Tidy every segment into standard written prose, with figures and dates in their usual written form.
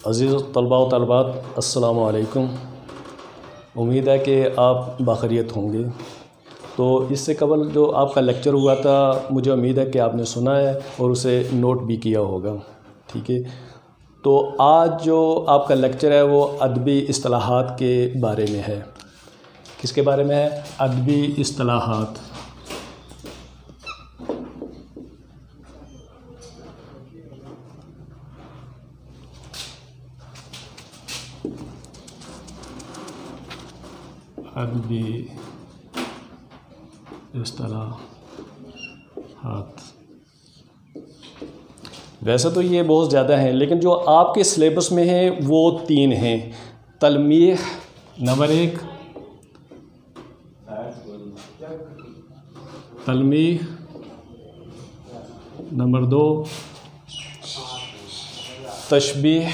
अज़ीज़ तलबा व तलबात अस्सलामु अलैकुम। उम्मीद है कि आप बाखैरियत होंगे। तो इससे कबल जो आपका लेक्चर हुआ था, मुझे उम्मीद है कि आपने सुना है और उसे नोट भी किया होगा। ठीक है, तो आज जो आपका लेक्चर है वो अदबी इस्तिलाहात के बारे में है। किसके बारे में है? अदबी इस्तिलाहात। अदबी इस्तिलाहात। वैसे तो ये बहुत ज़्यादा हैं, लेकिन जो आपके सिलेबस में है वो 3 हैं। तलमीह नंबर 1, तलमीह नंबर 2, तशबीह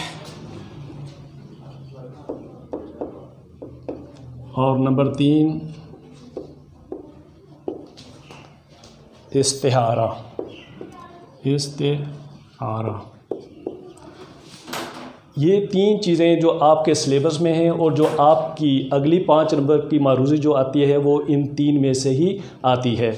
और नंबर 3 इस्तिआरा। ये 3 चीज़ें जो आपके सिलेबस में हैं और जो आपकी अगली 5 नंबर की मारूज़ी जो आती है वो इन 3 में से ही आती है,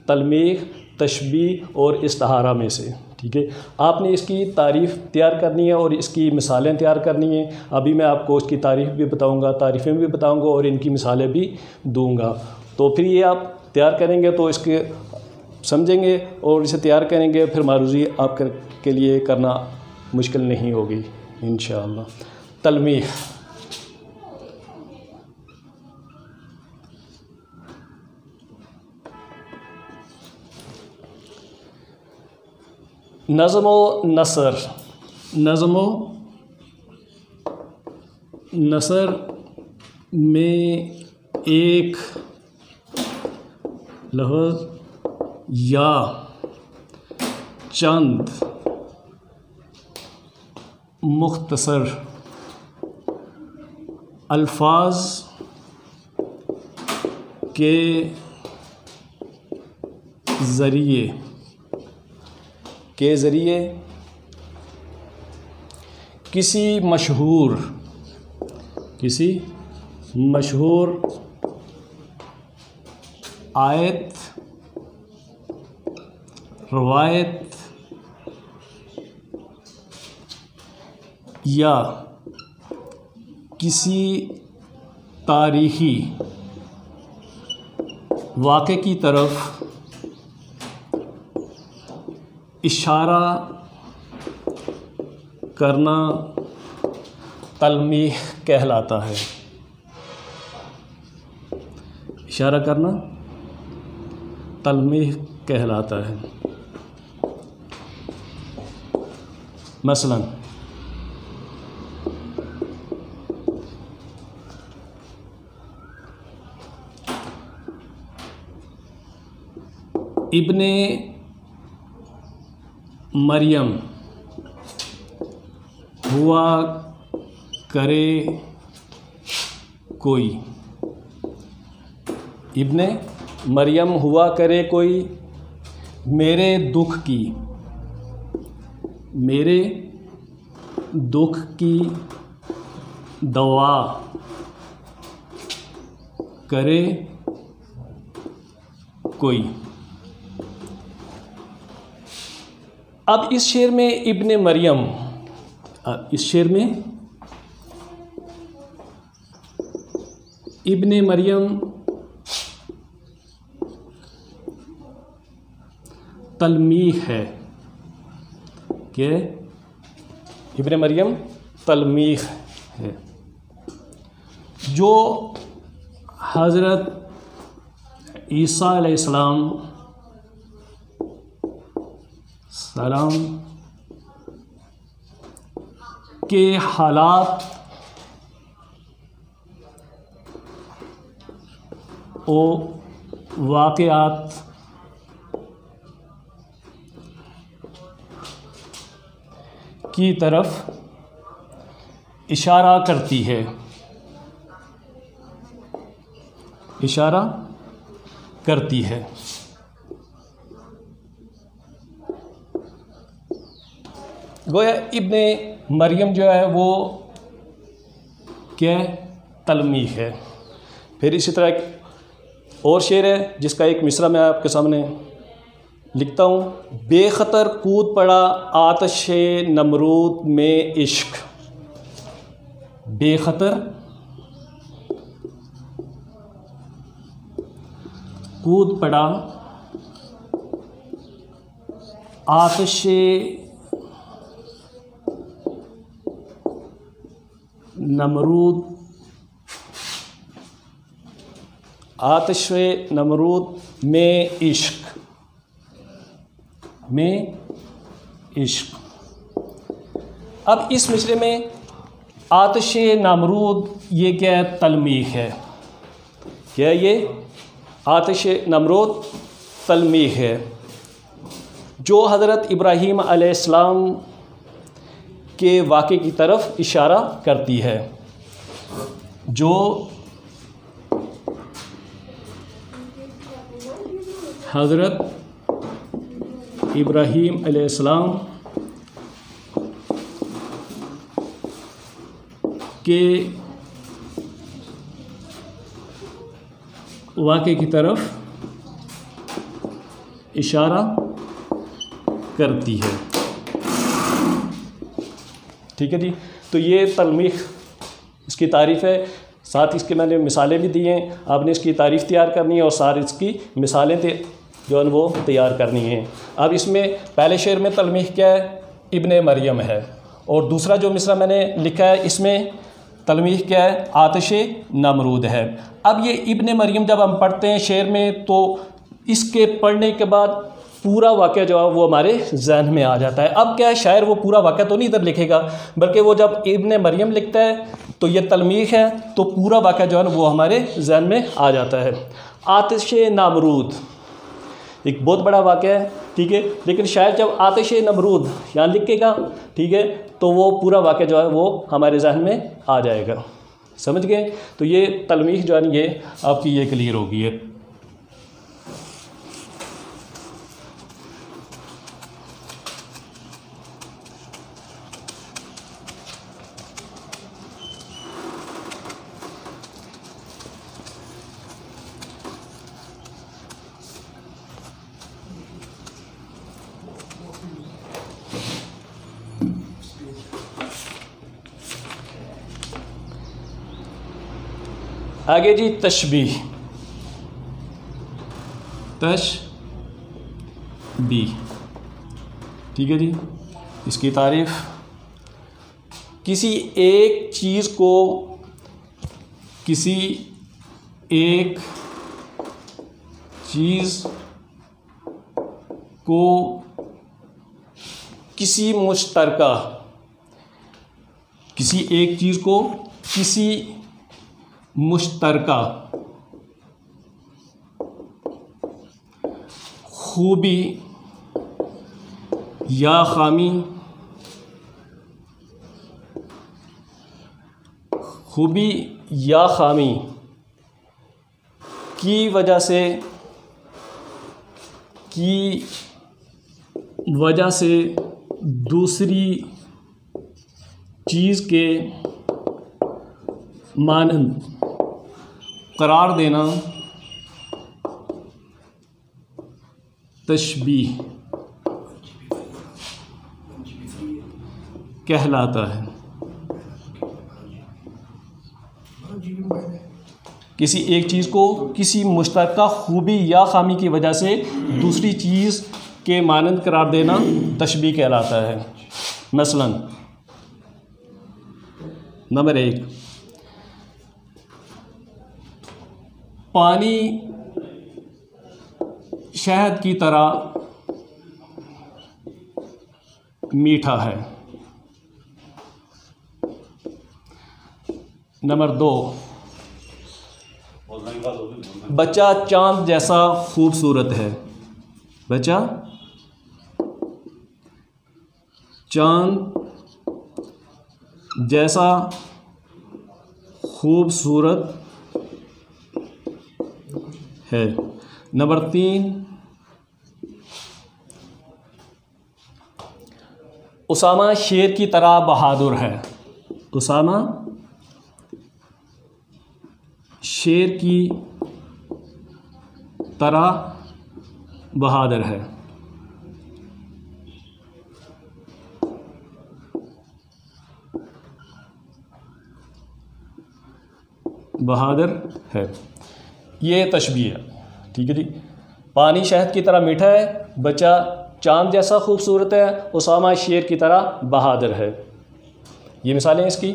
तलमीह, तशबीह और इस्तिआरा में से। ठीक है, आपने इसकी तारीफ़ तैयार करनी है और इसकी मिसालें तैयार करनी है। अभी मैं आपको उसकी तारीफ़ भी बताऊंगा, तारीफ़ें भी बताऊंगा और इनकी मिसालें भी दूंगा। तो फिर ये आप तैयार करेंगे तो इसके समझेंगे और इसे तैयार करेंगे, फिर मारूज़ी आपके लिए करना मुश्किल नहीं होगी इंशाअल्लाह। तलमीह, नज़्म व नसर। नज़्म व नसर में एक लफ्ज़ या चंद मुख्तसर अल्फाज के ज़रिए किसी मशहूर आयत, रवायत या किसी तारीख़ी वाक़े की तरफ इशारा करना तलमीह कहलाता है। इशारा करना तलमीह कहलाता है। मसलन इब्ने मरियम हुआ करे कोई। इब्ने मरियम हुआ करे कोई मेरे दुख की दवा करे कोई। अब इस शेर में इब्ने मरियम, इब्ने मरियम तलमीह है। क्या? इब्ने मरियम तलमीह है। जो हज़रत ईसा अलैहिस्सलाम के हालात और वाक़यात की तरफ इशारा करती है। इशारा करती है। गोया इब्ने मरियम जो है वो क्या है, तलमीह है। फिर इसी तरह एक और शेर है जिसका एक मिसरा मैं आपके सामने लिखता हूँ। बेखतर कूद पड़ा आतिश नमरूद में इश्क, बेखतर कूद पड़ा आतिश नमरूद, आतिश नमरूद में इश्क, में इश्क। अब इस मिसरे में आतिश नमरूद ये क्या है, तलमीह है। क्या ये आतिश नमरूद तलमीह है जो हज़रत इब्राहीम अलैहिस्सलाम के वाक़े की तरफ इशारा करती है, जो हज़रत इब्राहीम अलैहिस्सलाम के वाक़े की तरफ इशारा करती है। ठीक है जी। तो ये तलमीह इसकी तारीफ़ है, साथ इसके मैंने मिसालें भी दी हैं। आपने इसकी तारीफ़ तैयार करनी है और सारी इसकी मिसालें जो है वो तैयार करनी है। अब इसमें पहले शेर में तलमीह क्या है, इब्ने मरियम है, और दूसरा जो मिसरा मैंने लिखा है इसमें तलमीह क्या है, आतिश नमरूद है। अब ये इब्ने मरियम जब हम पढ़ते हैं शेर में, तो इसके पढ़ने के बाद पूरा वाक़या जो है वो हमारे जहन में आ जाता है। अब क्या है, शायर वो पूरा वाक़या तो नहीं इधर लिखेगा, बल्कि वो जब इब्ने मरियम लिखता है तो ये तलमीह है, तो पूरा वाक़या जो है ना वो हमारे जहन में आ जाता है। आतिश नमरूद एक बहुत बड़ा वाक़या है, ठीक है, लेकिन शायर जब आतिश नमरूद यहाँ लिखेगा, ठीक है, तो वो पूरा वाक़या जो है वो हमारे जहन में आ जाएगा। समझ गए? तो ये तलमीह जो है ना ये आपकी ये क्लियर होगी है। आगे जी तशबीह, तशबीह, ठीक है जी। इसकी तारीफ़, किसी एक चीज़ को किसी एक चीज़ को किसी मुश्तरका, किसी एक चीज़ को किसी मुश्तरका खूबी या खामी, खूबी या खामी की वजह से दूसरी चीज़ के मानंद करार देना तशबीह कहलाता है। किसी एक चीज़ को किसी मुश्तरका खूबी या खामी की वजह से दूसरी चीज़ के मानंद करार देना तशबीह कहलाता है। मसलन नंबर 1, पानी शहद की तरह मीठा है। नंबर 2, बच्चा चांद जैसा खूबसूरत है। बच्चा चांद जैसा खूबसूरत है। नंबर 3, उसामा शेर की तरह बहादुर है। उसामा शेर की तरह बहादुर है। बहादुर है, ये तशबीह है। ठीक है जी। पानी शहद की तरह मीठा है, बच्चा चांद जैसा खूबसूरत है, उसामा शेर की तरह बहादुर है। ये मिसालें इसकी।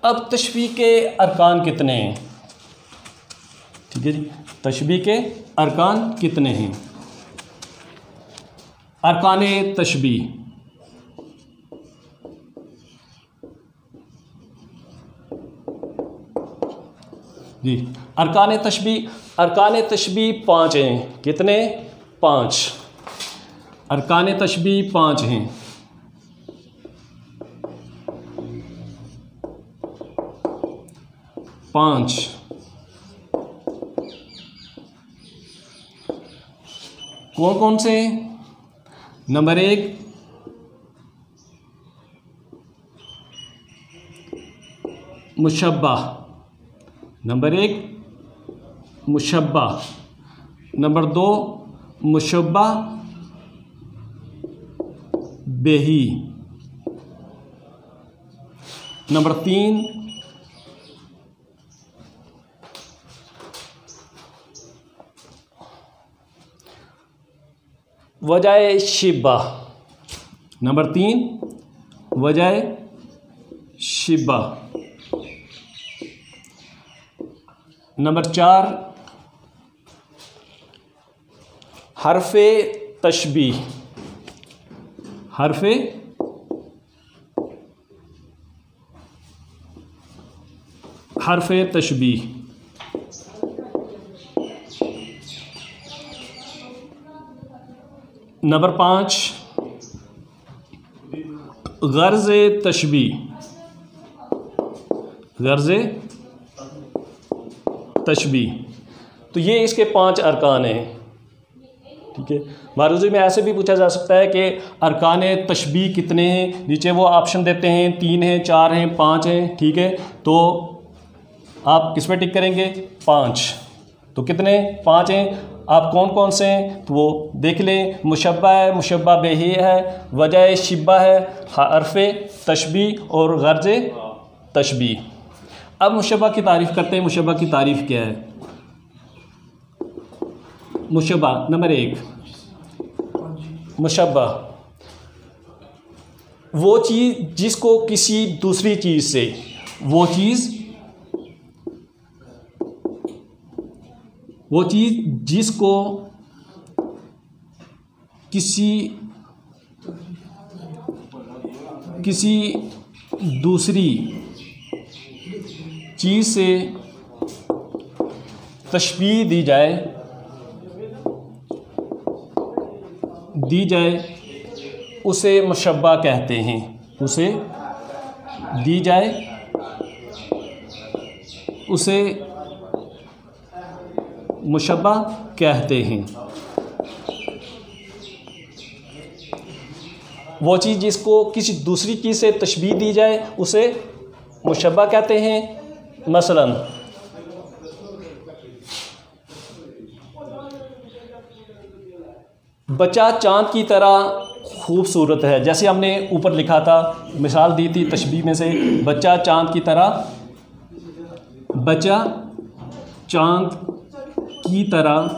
अब तशबीह के अरकान कितने हैं? ठीक है जी। तशबीह के अरकान कितने हैं? अरकान तशबीह, जी अरकान तशबीह 5 हैं। कितने? 5। अरकान तशबीह 5 हैं। पाँच। कौन कौन से? नंबर 1 मुशब्बा, नंबर 1 मुशब्बा, नंबर 2 मुशब्बा बेही, नंबर 3 वजह शिब्बा, नंबर 3 वजह शिब्बा, नंबर 4 हरफे तशबीह, हरफे तशबीह, नंबर 5 गर्ज़ तशबीह, गर्ज़ तशबीह। तो ये इसके 5 अरकान हैं। ठीक है। मारूज़ी में ऐसे भी पूछा जा सकता है कि अरकान तशबीह कितने हैं, नीचे वो ऑप्शन देते हैं 3 हैं, 4 हैं, 5 हैं। ठीक है। तो आप किस पे टिक करेंगे? 5। तो कितने? 5 हैं। आप कौन कौन से हैं तो वो देख लें। मुशब्बा है, मुशब्बा बेही है, वजह शिब्बा है, हरफे तशबीह और गर्ज़ तशबीह। अब मुशब्बा की तारीफ़ करते हैं। मुशब्बा की तारीफ़ क्या है? मुशब्बा नंबर 1 मुशब्बा वो चीज़ जिसको किसी दूसरी चीज़ से, वो चीज़ जिसको किसी दूसरी चीज़ से तशबीह दी जाए उसे मुशब्बा कहते हैं। उसे दी जाए उसे मुशब्बा कहते हैं। वो चीज़ जिसको किसी दूसरी चीज़ से तशबीह दी जाए उसे मुशब्बा कहते हैं। मसलन बच्चा चाँद की तरह खूबसूरत है, जैसे हमने ऊपर लिखा था, मिसाल दी थी तशबीह में से, बच्चा चाँद की तरह, बच्चा चाँद की तरह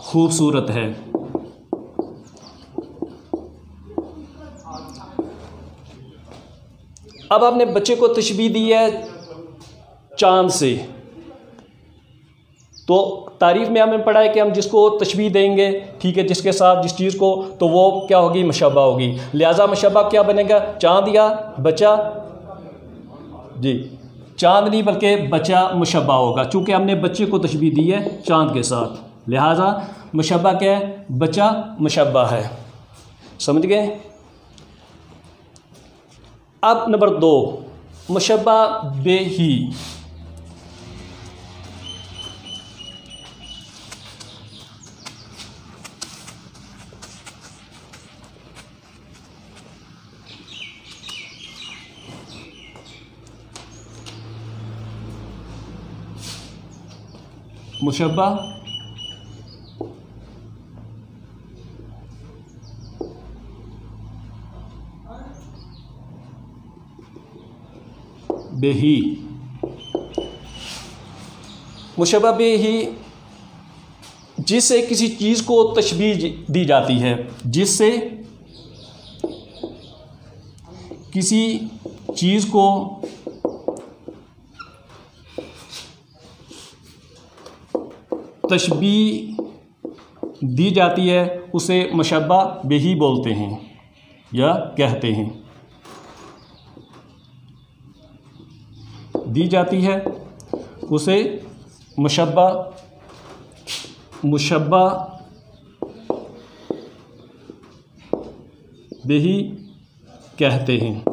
खूबसूरत है। अब आपने बच्चे को तशबीह दी है चाँद से, तो तारीफ़ में हमने पढ़ा है कि हम जिसको तशबीह देंगे, ठीक है, जिसके साथ जिस चीज़ को, तो वो क्या होगी? मुशब्बा होगी। लिहाजा मुशब्बा क्या बनेगा? चाँद या बच्चा? जी चाँद नहीं बल्कि बच्चा मुशब्बा होगा, चूँकि हमने बच्चे को तशबीह दी है चाँद के साथ। लिहाजा मुशब्बा क्या है? बच्चा मुशब्बा है। समझ गए? अब नंबर 2 मुशब्बा बेही। मुशब्बा बेही, मुशब्बा बेही जिससे किसी चीज़ को तशबीह दी जाती है, जिससे किसी चीज़ को तशबीह दी जाती है, उसे मुशब्बा बेही बोलते हैं या कहते हैं। दी जाती है उसे मुशब्बा बेही कहते हैं।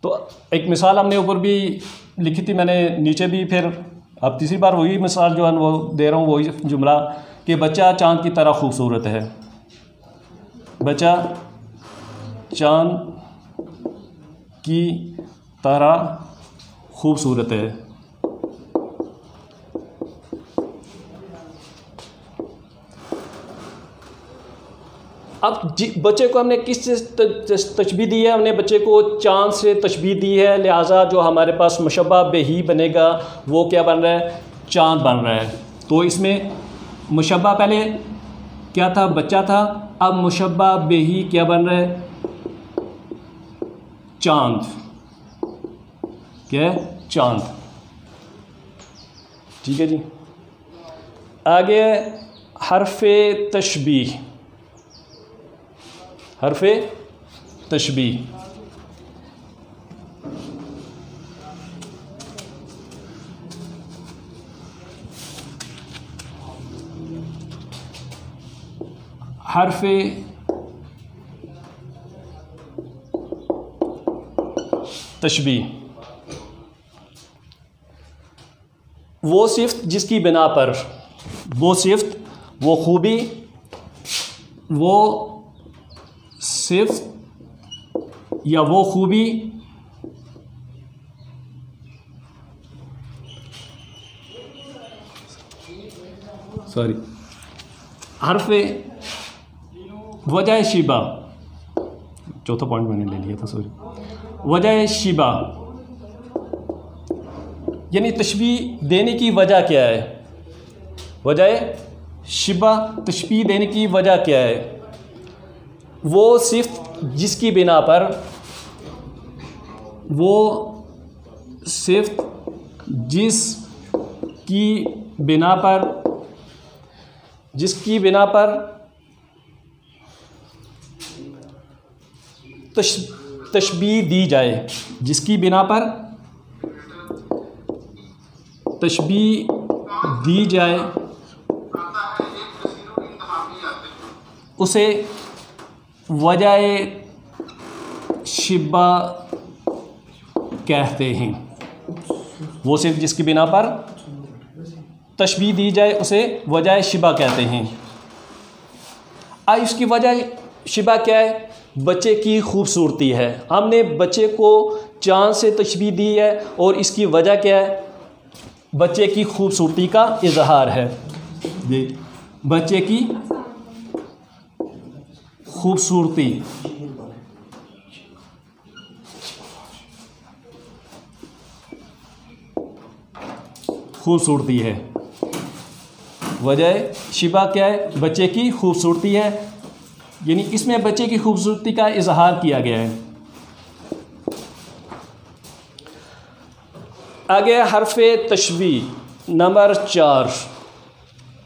तो एक मिसाल हमने ऊपर भी लिखी थी, मैंने नीचे भी, फिर अब तीसरी बार वही मिसाल जो है वो दे रहा हूँ, वही जुमला कि बच्चा चाँद की तरह खूबसूरत है। बच्चा चाँद की तरह खूबसूरत है। अब बच्चे को हमने किस से तशबीह दी है? हमने बच्चे को चाँद से तशबीह दी है, लिहाजा जो हमारे पास मुशब्बा बेही बनेगा वो क्या बन रहा है? चाँद बन रहा है। तो इसमें मुशब्बा पहले क्या था? बच्चा था। अब मुशब्बा बेही क्या बन रहा है? चाँद। क्या है? चाँद। ठीक है जी। आगे हर्फ़े तशबीह। हर्फ़े तशबीह हर्फ़े तशबीह वो सिफ़त जिसकी बिना पर, वो सिफ़त, वो खूबी, वो सिफ़त या वो खूबी हर्फ़े वजह शिबा, चौथा पॉइंट मैंने ले लिया था, वजह शिबा यानी तशबीह देने की वजह क्या है? वजह शिबा तशबीह देने की वजह क्या है? वो सिर्फ जिसकी बिना पर, वो सिर्फ जिसकी बिना पर, जिसकी बिना पर तशबीह दी जाए, जिसकी बिना पर तशबीह दी जाए उसे वजह शिबा कहते हैं। वो सिर्फ जिसकी बिना पर तशबीह दी जाए उसे वजह शिबा कहते हैं। इसकी वजह शिबा क्या है? बच्चे की खूबसूरती है। हमने बच्चे को चाँद से तशबीह दी है और इसकी वजह क्या है? बच्चे की खूबसूरती का इजहार है। बच्चे की खूबसूरती, खूबसूरती है। वजह शिबा क्या है? बच्चे की खूबसूरती है, यानी इसमें बच्चे की खूबसूरती का इजहार किया गया है। आगे हर्फ़े तशबीह नंबर 4,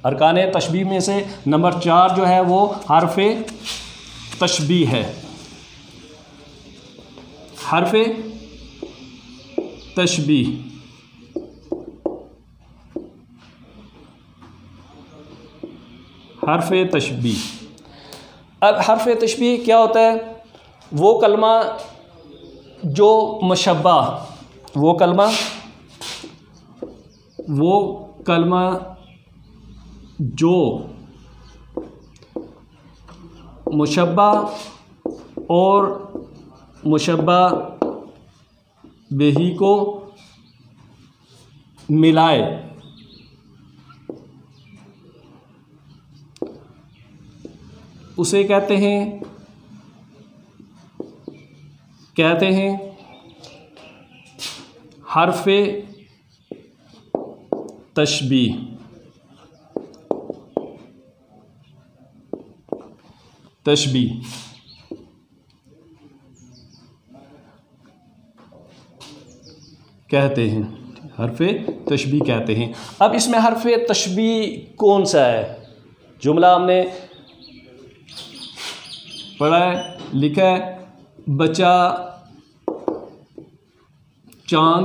अरकान तशबीह में से नंबर 4 जो है वो हर्फ़े तशबीह है। हर्फ़े तशबीह, हर्फ़े तशबीह। अब हर्फ़े तशबीह क्या होता है? वो कलमा जो मुशब्बा, वो कलमा जो मुशब्बा और मुशब्बा बेही को मिलाए, उसे कहते हैं हर्फ़े तशबीह। कहते हैं, हर्फ़े तशबीह कहते हैं। अब इसमें हर्फ़े तशबीह कौन सा है? जुमला हमने पढ़ा है, लिखा है, बच्चा चांद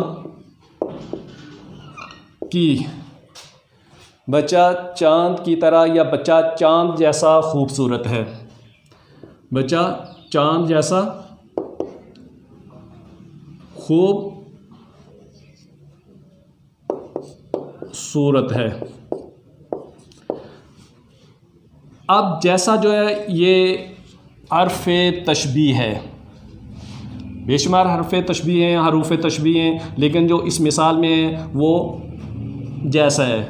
की तरह या बच्चा चांद जैसा खूबसूरत है। बच्चा चांद जैसा खूबसूरत है। अब जैसा जो है ये हर्फ़े तशबीह है, बेशुमार हर्फ़े तशबीह हैं, हरूफ़ तशबीह हैं, लेकिन जो इस मिसाल में है वो जैसा है।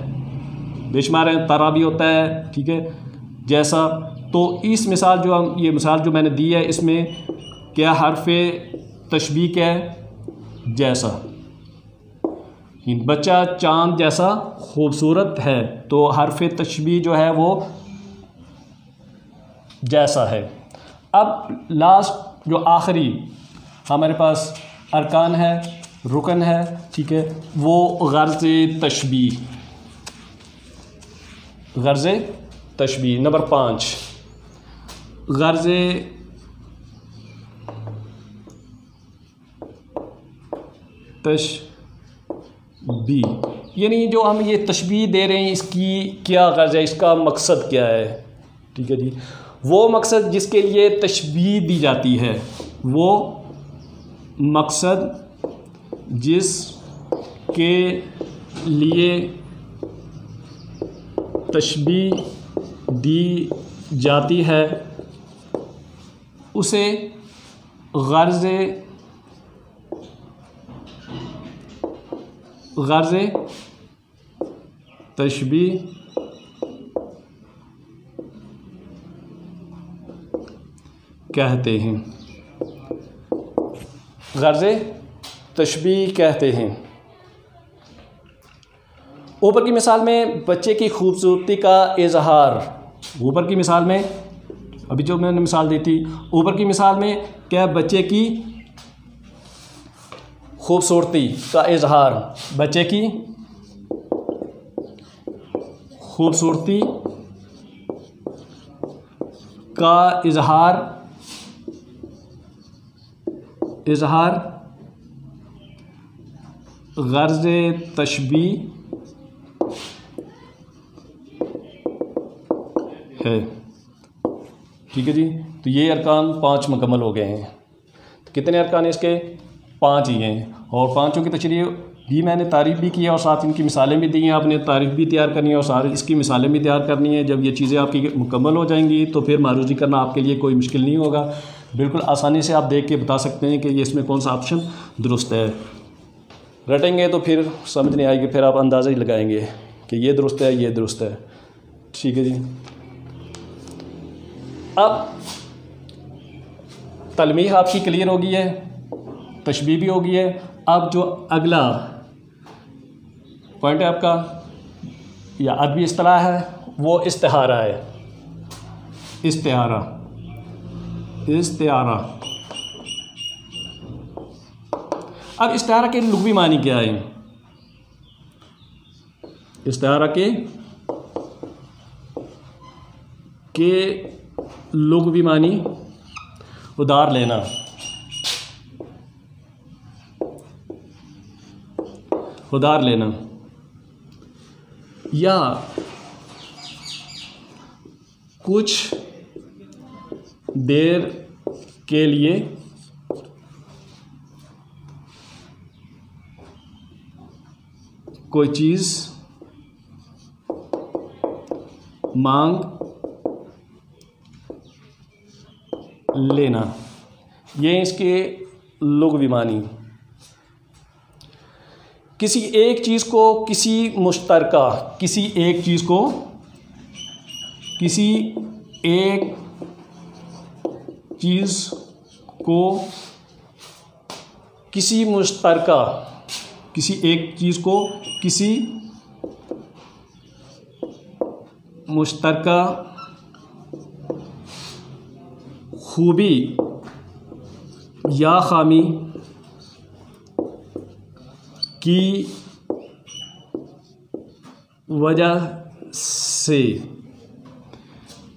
बेशुमार है, तारा भी होता है, ठीक है, जैसा। तो इस मिसाल ये मिसाल जो मैंने दी है, इसमें क्या हर्फ़े तशबीह क्या है? जैसा। बच्चा चांद जैसा खूबसूरत है, तो हर्फ़े तशबीह जो है वो जैसा है। अब लास्ट जो आखिरी हमारे पास अरकान है, रुकन है, ठीक है, वो गर्ज़ तशबीह नंबर 5। गर्ज़ तशबीह यानी जो हम ये तशबीह दे रहे हैं, इसकी क्या गर्ज़ है, इसका मकसद क्या है? ठीक है जी, वो मकसद जिसके लिए तशबीह दी जाती है, वो मकसद जिसके लिए तशबीह दी जाती है, उसे गर्ज़ तशबीह कहते हैं। गर्ज़ तशबीह कहते हैं। ऊपर की मिसाल में बच्चे की खूबसूरती का इजहार, ऊपर की मिसाल में अभी जो मैंने मिसाल दी थी, ऊपर की मिसाल में क्या, बच्चे की खूबसूरती का इजहार, बच्चे की खूबसूरती का इजहार गर्ज़ तशबीह है। ठीक है जी, तो ये अरकान 5 मुकम्मल हो गए हैं। तो कितने अरकान इसके? 5 ही हैं। और 5 की तशरीह भी मैंने तारीफ़ भी की है और साथ इनकी मिसालें भी दी हैं। आपने तारीफ़ भी तैयार करनी है और साथ इसकी मिसालें भी तैयार करनी है। जब ये चीज़ें आपकी मुकम्मल हो जाएंगी तो फिर मारूज़ी करना आपके लिए कोई मुश्किल नहीं होगा। बिल्कुल आसानी से आप देख के बता सकते हैं कि ये इसमें कौन सा ऑप्शन दुरुस्त है। रटेंगे तो फिर समझ नहीं आएगी, फिर आप अंदाज़ा ही लगाएंगे कि ये दुरुस्त है, ये दुरुस्त है। ठीक है जी, अब तलमीह आपकी क्लियर हो गई है, तशबीह भी हो गई है। अब जो अगला पॉइंट है आपका या अदबी इस्तिलाह है, वो इस्तिहारा है। इस्तिहारा अब इस्तिहारा के लुग़वी मानी क्या है? इस्तिहारा के लुग़वी मानी उधार लेना, या कुछ देर के लिए कोई चीज़ मांग लेना, ये इसके लुग़वी मानी। किसी एक चीज़ को किसी मुश्तरका, किसी एक चीज़ को किसी एक चीज़ को किसी मुश्तरका, किसी एक चीज़ को किसी मुश्तरका खूबी या खामी की वजह से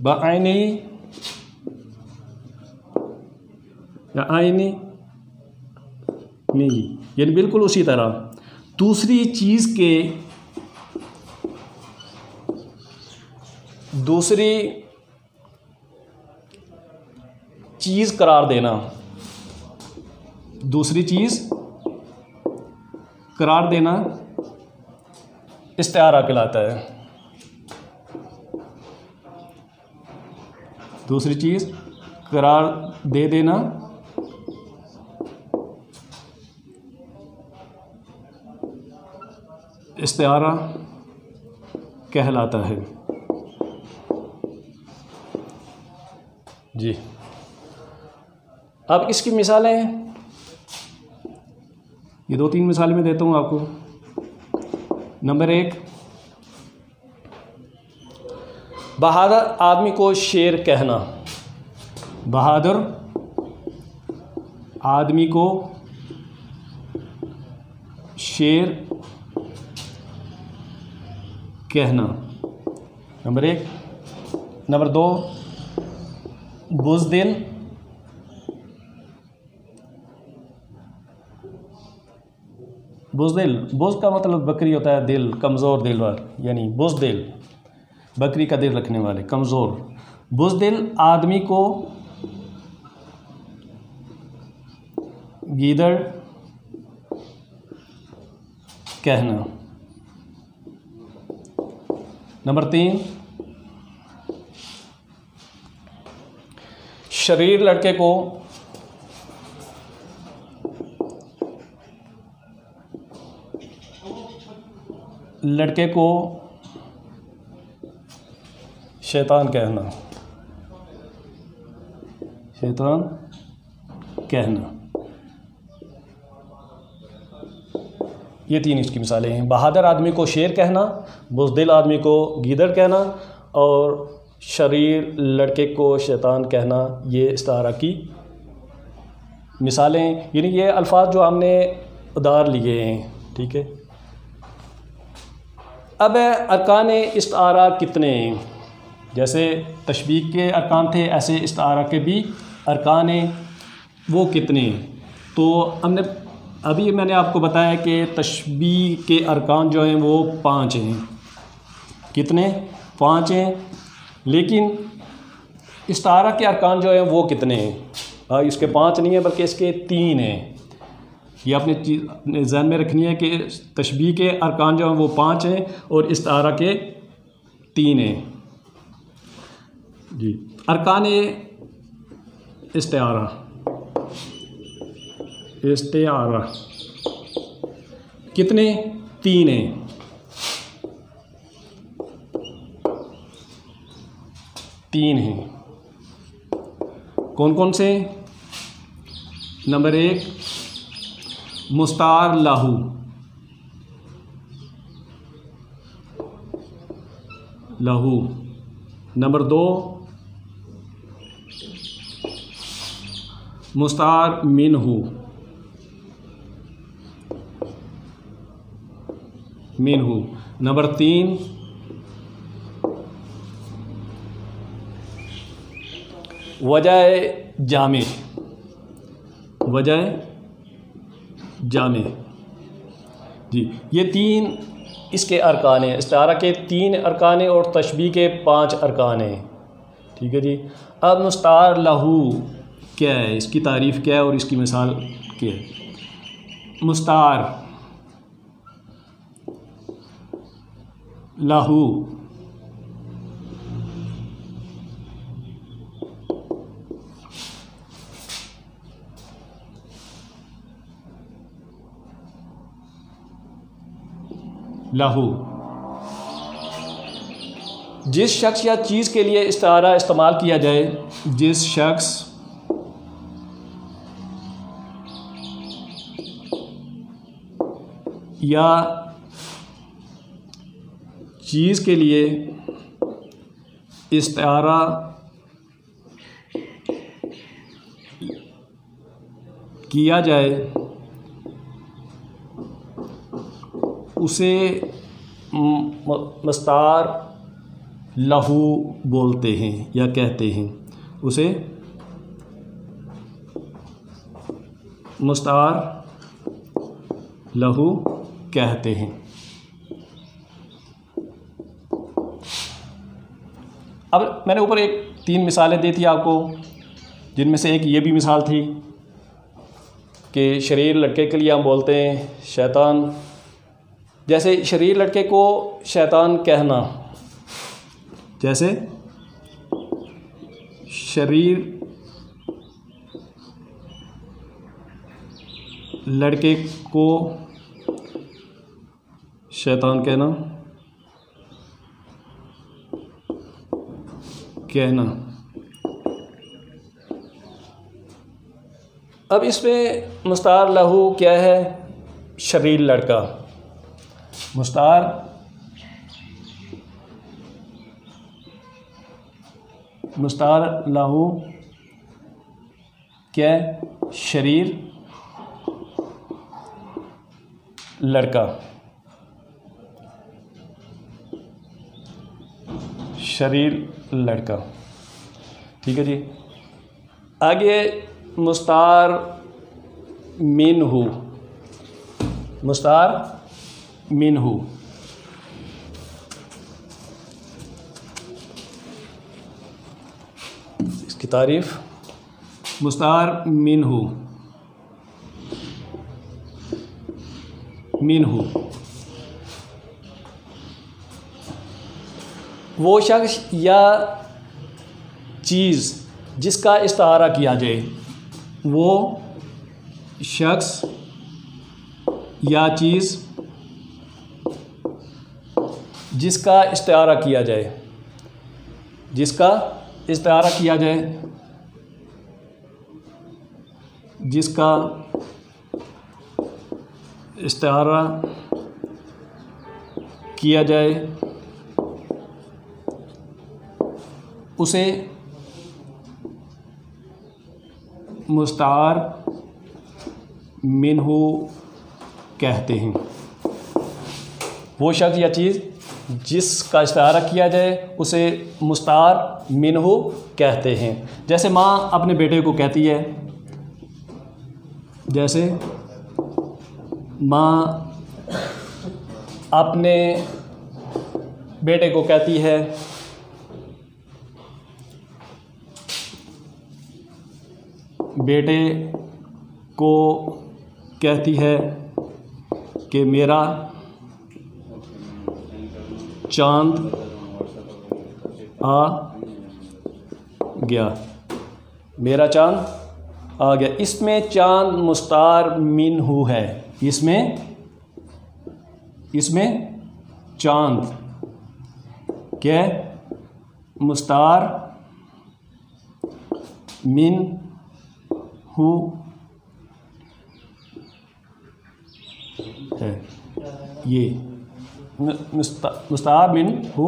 बाइनी या आईनी नहीं, यानी बिल्कुल उसी तरह दूसरी चीज़ के दूसरी चीज़ करार देना, दूसरी चीज़ करार देना इस्तिआरा कहलाता है। दूसरी चीज़ करार दे देना इस्तिआरा कहलाता है जी। अब इसकी मिसालें, ये 2-3 मिसालें मैं देता हूँ आपको। नंबर 1, बहादुर आदमी को शेर कहना। बहादुर आदमी को शेर कहना, नंबर 1। नंबर 2, बुज़दिल बुज़दिल, बुज़ का मतलब बकरी होता है, दिल कमज़ोर दिल वाला, यानी बुज़दिल बकरी का दिल रखने वाले, कमज़ोर। बुज़दिल आदमी को गीदड़ कहना। नंबर 3, शरीर लड़के को शैतान कहना, शैतान कहना। ये 3 इसकी मिसालें हैं। बहादुर आदमी को शेर कहना, बुज़दिल आदमी को गीदड़ कहना और शरीर लड़के को शैतान कहना। ये इस्तिआरा की मिसालें, यानी ये अल्फाज जो हमने उधार लिए हैं, ठीक है। अब अरकान इस्तिआरा कितने हैं? जैसे तशबीह के अरकान थे, ऐसे इस्तिआरा के भी अरकान वो कितने? तो हमने अभी मैंने आपको बताया कि तशबीह के अरकान जो हैं वो 5 हैं। कितने? 5 हैं। लेकिन इस्तिआरा के अरकान जो हैं वो कितने हैं? इसके 5 नहीं है बल्कि इसके 3 हैं। ये अपने ज़हन में रखनी है कि तशबीह के अरकान जो हैं वो 5 हैं और इस्तिआरा के 3 हैं जी। अरकान इस्तिआरा कितने? 3 हैं। 3 हैं। कौन कौन से? नंबर 1, मुस्तार लाहू, लहू। नंबर 2, मुस्तार मिनहू, मिनहू। नंबर 3, वजह जामे, वजह जामे जी। ये 3 इसके अरकान हैं। इस्तिआरा के 3 अरकान हैं और तशबीह के 5 अरकान हैं, ठीक है जी। अब मुस्तार लहू क्या है, इसकी तारीफ़ क्या है और इसकी मिसाल क्या है? मुस्तार लहू लहू। जिस शख्स या चीज़ के लिए इस्तारा इस्तेमाल किया जाए, जिस शख्स या चीज़ के लिए इस्तारा किया जाए उसे मुस्तार लहू बोलते हैं या कहते हैं। उसे मुस्तार लहू कहते हैं। अब मैंने ऊपर 3 मिसालें दी थी आपको, जिनमें से एक ये भी मिसाल थी कि शरीर लड़के के लिए हम बोलते हैं शैतान। जैसे शरीर लड़के को शैतान कहना, जैसे शरीर लड़के को शैतान कहना अब इसमें मुस्तार लहू क्या है? शरीर लड़का। मुस्तार लहू क्या? शरीर लड़का। शरीर लड़का, ठीक है जी। आगे मुस्तार मिन्हु। मुस्तार मिन्हु, इसकी तारीफ। मुस्तार मिन्हु, मिन्हु वो शख्स या चीज़ जिसका इस्तारा किया जाए, वो शख्स या चीज़ जिसका इस्तारा किया जाए, जिसका इस्तारा किया जाए, जिसका इस्तारा किया जाए उसे मुस्तार मिन्हु कहते हैं। वो शख्स या चीज़ जिसका इस्तारा किया जाए उसे मुस्तार मिन्हु कहते हैं। जैसे माँ अपने बेटे को कहती है, जैसे माँ अपने बेटे को कहती है बेटे को कहती है कि मेरा चांद आ गया, मेरा चांद आ गया। इसमें चांद मुस्तार मिन्हु है। इसमें चांद क्या? मुस्तार मिन्हु है। ये मुस्तार मिन्हु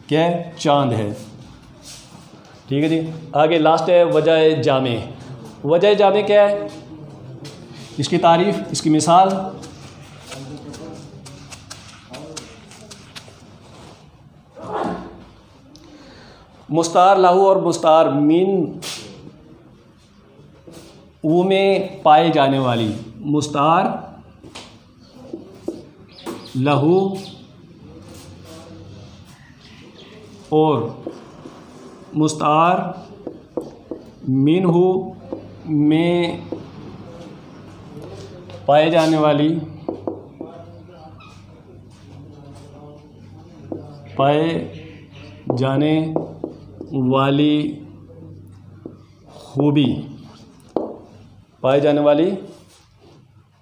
क्या? चांद है। ठीक है जी। आगे लास्ट है वजह जामे। वजह जामे क्या है? इसकी तारीफ, इसकी मिसाल। मुस्तार लहू और मुस्तार मिन वो में पाए जाने वाली, मुस्तार लहू और मुस्तार मिन्हु में पाए जाने वाली खूबी, पाए जाने वाली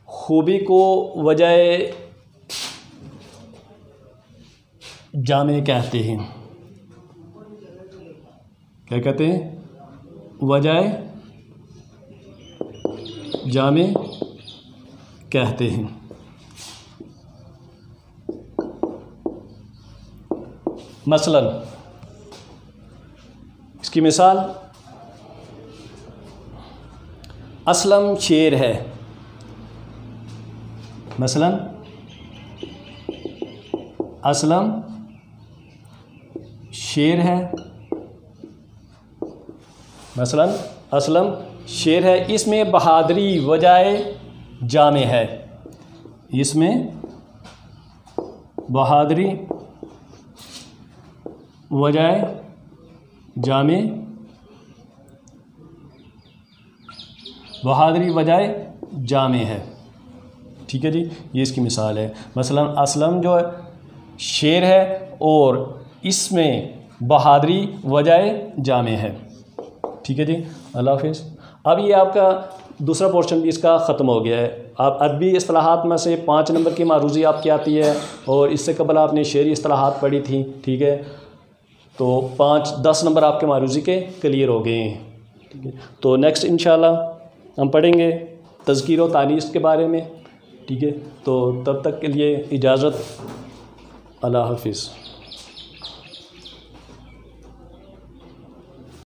खूबी को वजह जामे कहते हैं। क्या कहते हैं? वजाए जामे कहते हैं। मसलन इसकी मिसाल, असलम शेर है। मसलन असलम शेर है। मसलन असलम शेर है। इसमें बहादुरी वजाए जामे है। इसमें बहादुरी वजाए जामे, बहादुरी वजाए जामे है। ठीक है जी, ये इसकी मिसाल है। मसलन असलम जो है शेर है और इसमें बहादुरी वजाए जामे है। ठीक है जी, अल्लाह हाफिज़। अब ये आपका दूसरा पोर्शन भी इसका ख़त्म हो गया है। आप अरबी इस्तिलाहात में से 5 नंबर की मारूज़ी आपकी आती है और इससे कबल आपने शेरी इस्तिलाहात पढ़ी थी। ठीक है, तो 5-10 नंबर आपके मारूज़ी के क्लियर हो गए हैं। ठीक है, तो नेक्स्ट इंशाल्लाह हम पढ़ेंगे तज़कीर व तानीस के बारे में। ठीक है, तो तब तक के लिए इजाज़त। अल्लाह हाफिज़।